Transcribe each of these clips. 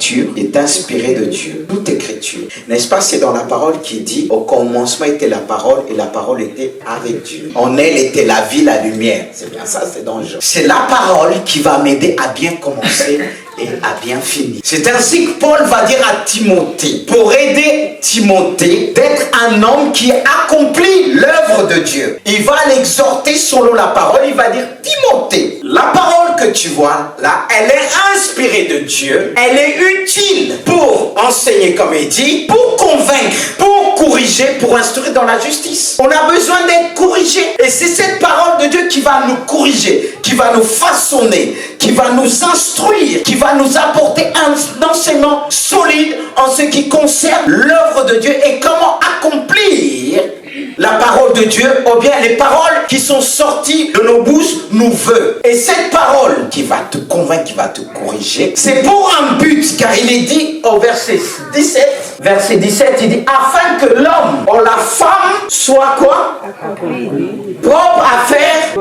écriture est inspirée de Dieu. Toute écriture. N'est-ce pas, c'est dans la parole qui dit, au commencement était la parole et la parole était avec Dieu. En elle était la vie, la lumière. C'est bien ça, c'est dans Jean. C'est la parole qui va m'aider à bien commencer et à bien finir. C'est ainsi que Paul va dire à Timothée, pour aider Timothée d'être un homme qui accomplit l'œuvre de Dieu. Il va l'exhorter selon la parole, il va dire, Timothée, la parole que tu vois là, elle est inspirée de Dieu, elle est utile pour enseigner, comme il dit, pour convaincre, pour corriger, pour instruire dans la justice. On a besoin d'être corrigé. Et c'est cette parole de Dieu qui va nous corriger, qui va nous façonner, qui va nous instruire, qui va nous apporter un enseignement solide en ce qui concerne l'œuvre de Dieu et comment accomplir la parole de Dieu, ou bien les paroles qui sont sorties de nos bouches nous veut. Et cette parole qui va te convaincre, qui va te corriger, c'est pour un but, car il est dit au verset 17, il dit, afin que l'homme ou la femme soit quoi? Propre à faire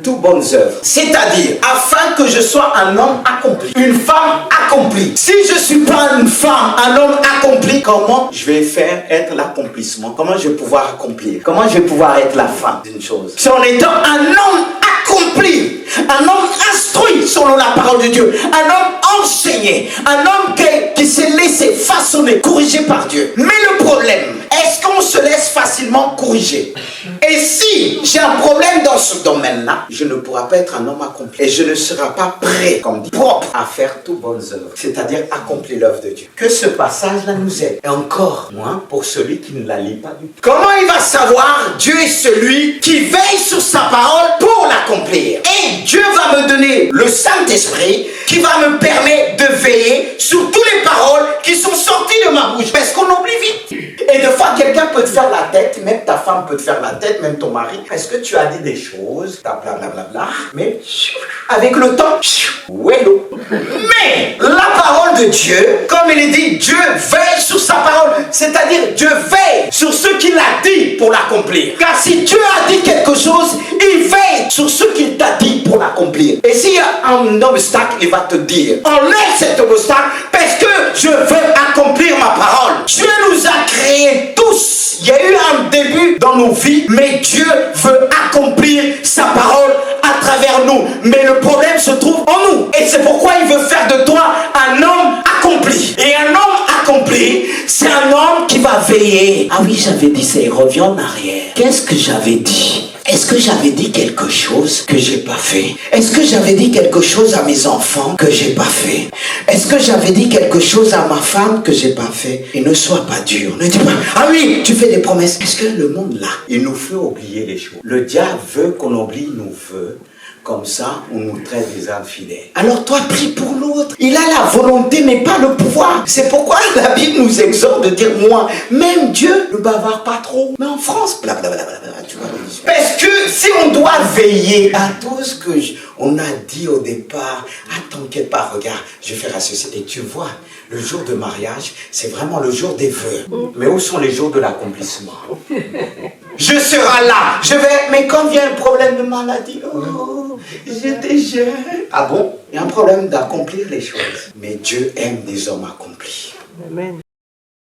toutes bonnes œuvres. C'est-à-dire, afin que je sois un homme accompli, une femme accomplie. Si je ne suis pas une femme, un homme accompli, comment je vais faire être l'accomplissement? Comment je vais pouvoir accomplir? Comment je vais pouvoir être la femme d'une chose? C'est en étant un homme accompli, un homme instruit selon la parole de Dieu, un homme enseigné, un homme qui s'est laissé façonner, corrigé par Dieu. Mais le problème, est-ce qu'on se laisse facilement corriger? Et si j'ai un problème dans ce domaine-là, je ne pourrai pas être un homme accompli. Et je ne serai pas prêt, comme dit, propre à faire toutes bonnes œuvres. C'est-à-dire accomplir l'œuvre de Dieu. Que ce passage-là nous aide. Et encore moins pour celui qui ne la lit pas du tout. Comment il va savoir? Dieu est celui qui veille sur sa parole pour l'accomplir. Et Dieu va me donner le Saint-Esprit qui va me permettre de veiller sur toutes les paroles qui sont sorties de ma bouche. Parce qu'on oublie vite. Et des fois, quelqu'un peut te faire la tête, même ta femme peut te faire la tête, même ton mari. Est-ce que tu as dit des choses, blablabla, mais avec le temps, wello. Mais la parole de Dieu, comme il est dit, Dieu veille sur sa parole. C'est-à-dire, Dieu veille sur ce qu'il a dit pour l'accomplir. Car si Dieu a dit quelque chose, il veille sur ce qu'il t'a dit pour l'accomplir. Et s'il y a un obstacle, il va te dire, enlève cet obstacle parce que je veux accomplir ma parole. Dieu nous a créés tous. Il y a eu un début dans nos vies, mais Dieu veut accomplir sa parole à travers nous. Mais le problème se trouve en nous. Et c'est pourquoi il veut faire de toi un homme accompli. Et un homme accompli, c'est un homme qui va veiller. Ah oui, j'avais dit ça, il revient en arrière. Qu'est-ce que j'avais dit? Est-ce que j'avais dit quelque chose que j'ai pas fait? Est-ce que j'avais dit quelque chose à mes enfants que j'ai pas fait? Est-ce que j'avais dit quelque chose à ma femme que j'ai pas fait? Et ne sois pas dur. Ne dis pas, ah oui, tu fais des promesses. Est-ce que le monde là, il nous fait oublier les choses? Le diable veut qu'on oublie nos vœux. Comme ça, on nous traite des infidèles. Alors toi, prie pour l'autre. Il a la volonté, mais pas le pouvoir. C'est pourquoi la Bible nous exhorte de dire, moi, même Dieu ne bavarde pas trop. Mais en France, blablabla, tu vois. Parce que si on doit veiller à tout ce que on a dit au départ, ah, t'inquiète pas, regarde, je vais faire ceci. Et tu vois, le jour de mariage, c'est vraiment le jour des vœux. Mais où sont les jours de l'accomplissement? Je serai là, je vais, mais quand il y a un problème de maladie, oh, j'étais jeune. Ah bon? Il y a un problème d'accomplir les choses. Mais Dieu aime des hommes accomplis. Amen.